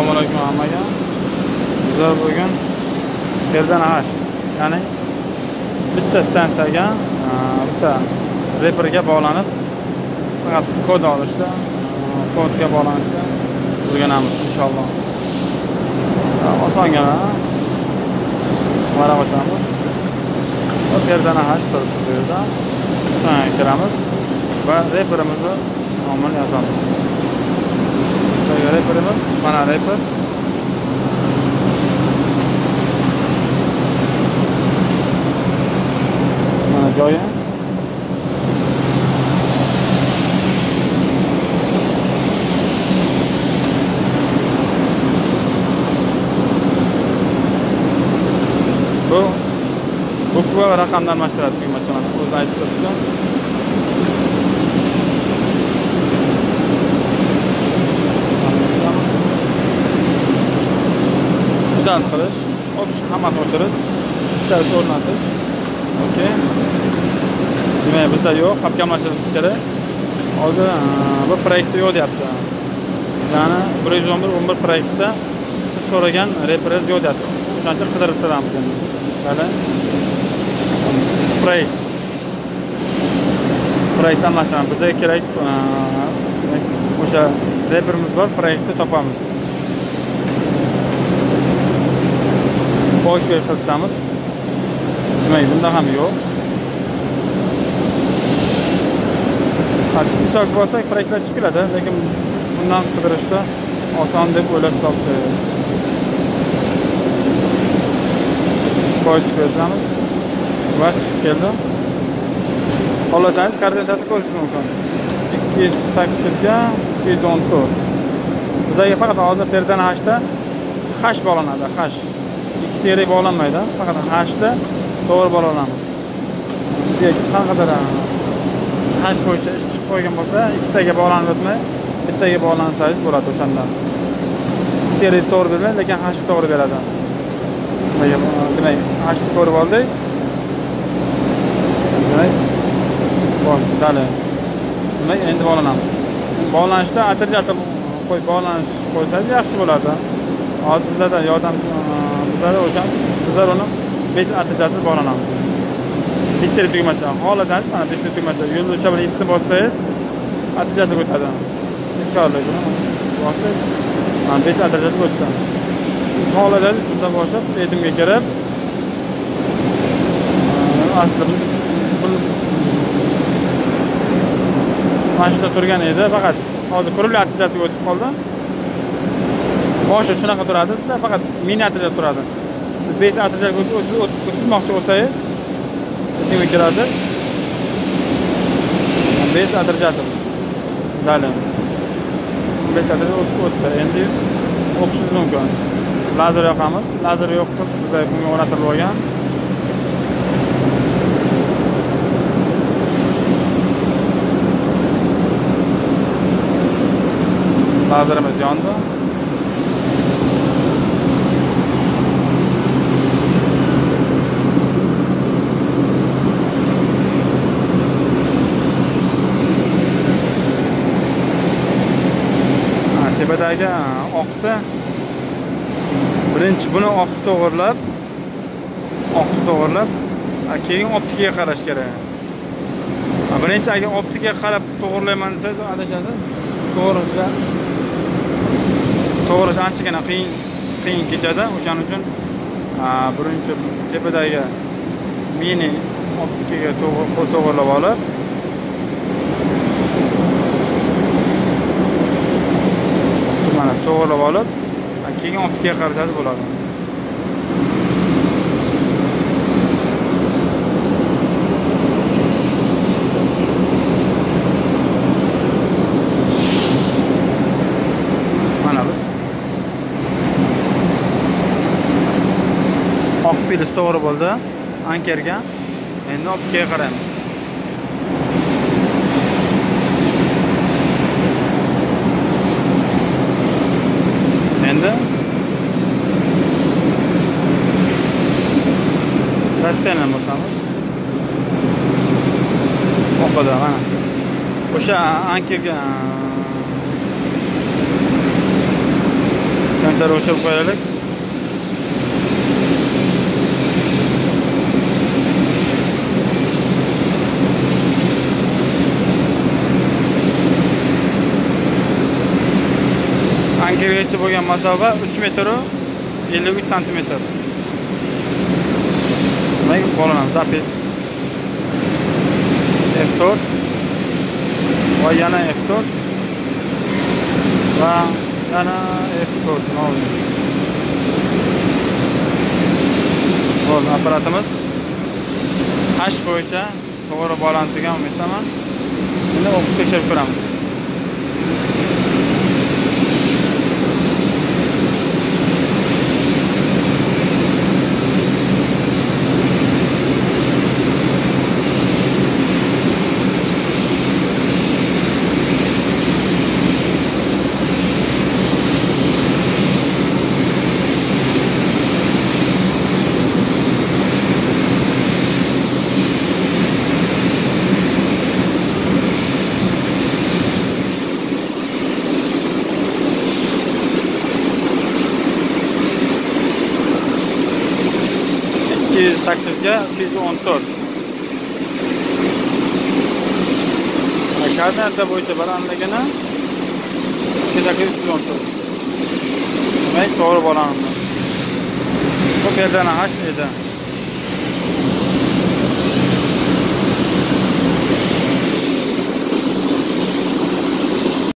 Assalomu alaykum hammaga. Bizlar bugun Perdanahash, ya'ni bitta stansiyaga, bitta reperga bog'lanib, faqat kod olishda, kodga bog'lanishda o'rganamiz inshaalloh. Osongina varaq ochamiz. Va Perdanahash turibdi bu yerda. Shunga kiramiz va reperimizni nomini yozamiz. Reperimiz mana reper. Mana joyi. Bu bukva va raqamdan almashtiradi tugmachani. O'zi aytib turibdi. Dal qilish, hammasini o'chirish, istalsa o'rnatish. Okey. Demak, bizda yo'q, xatkamlashimiz kerak. Hozir bu proyektda yo'q deyapti. Ya'ni 111 proyektda siz so'ragan reperingiz yo'q deyapti. O'shaning uchun qidirib turamiz endi. Mana proyektdan masalan bizga kerak o'sha reperimiz bor, proyektni topamiz. Bosh berib tutamiz. Demak, bunda ham yo'q. Asl hisob bo'lsa proyektlar chiqib keladi, lekin bundan qidirishda oson deb o'ylab topdi. Bosh beramiz. Va chiqib keldi. Xohlasangiz koordinatasini ko'rishingiz mumkin. 208 ga 314. Bizga faqat hozir Perdanahashda hash bog'lanadi, hash. Seriya bog'lanmaydi, faqat hashda to'g'ri bog'lanamiz. Sizga qanaqadir hash bo'yicha ish chiqib qo'ygan bo'lsa, ikkitaga bog'lanib o'tmay, bittaga bog'lansangiz bo'ladi o'shandan. Seriya to'g'ri bermaydi, lekin hashni to'g'ri beradi. Demak, hashni ko'rib oldik. Demak, bosh dali. Demak, endi bog'lanamiz. Bog'lanishda atterjator qo'yib bog'lanish qo'ysangiz yaxshi bo'ladi. Hozir bizda yordamchi bizlar uni 5 atterjator bog'lanamiz. 5 ta tugmacha. Xohlasangiz mana 5 ta tugmacha yo'ldoshcha bilan itni bossangiz atterjator o'tadi. Miskollik bosib mana 5 atterjator o'tdi. Siz xohlasangiz bundan boshlab etimga kirib aslida mashina turgan edi, faqat hozir kuruli atterjatorga o'tib qoldi. Boshi shunaqa turadi, sizda faqat mini atterjator turadi. Siz 5 atterjatorga o'tkazmoqchi bo'lsangiz, nima kirasiz? 5 atterjator. Dali. 5 atterjator o'tdi. Endi o'qishingiz mumkin. Lazer yoqamiz. Lazer yo'q qilib bizga bunga o'rnatilib olgan. Lazerimiz yondi. Tepadagi oqni birinchi buni oqni to'g'irlab, keyin optikaga qarash kerak. Birinchi agar optikaga qarab to'g'irlayman desangiz, adashasiz. To'g'rish anchagina qiyin kechadi. O'shaning uchun birinchi tepadagi mini optikaga to'g'irlab olib, to'g'irlab olib, keyin optikaga qarasangiz bo'ladi. Mana biz oq pilis to'g'ri bo'ldi ankerga. Endi optikaga qaraymiz. Endi Rastdan bo'lsamiz. Oqada mana. O'sha ankerga Bizlar o'chirib qo'yaylik. Angagacha bo'lgan masofa 3 metr 53 santimetr. Demak, bolalar zapis F4 va yana F4 va yana F4 novli. Bu apparatimiz hash bo'yicha to'g'ri bog'lantiga umiddaman. Endi o'qib tekshirib ko'ramiz. Sakkizga 314. Koordinata bo'yicha balandligini 314. Demak, to'g'ri bog'lanibdi. Bu perdani hash edi.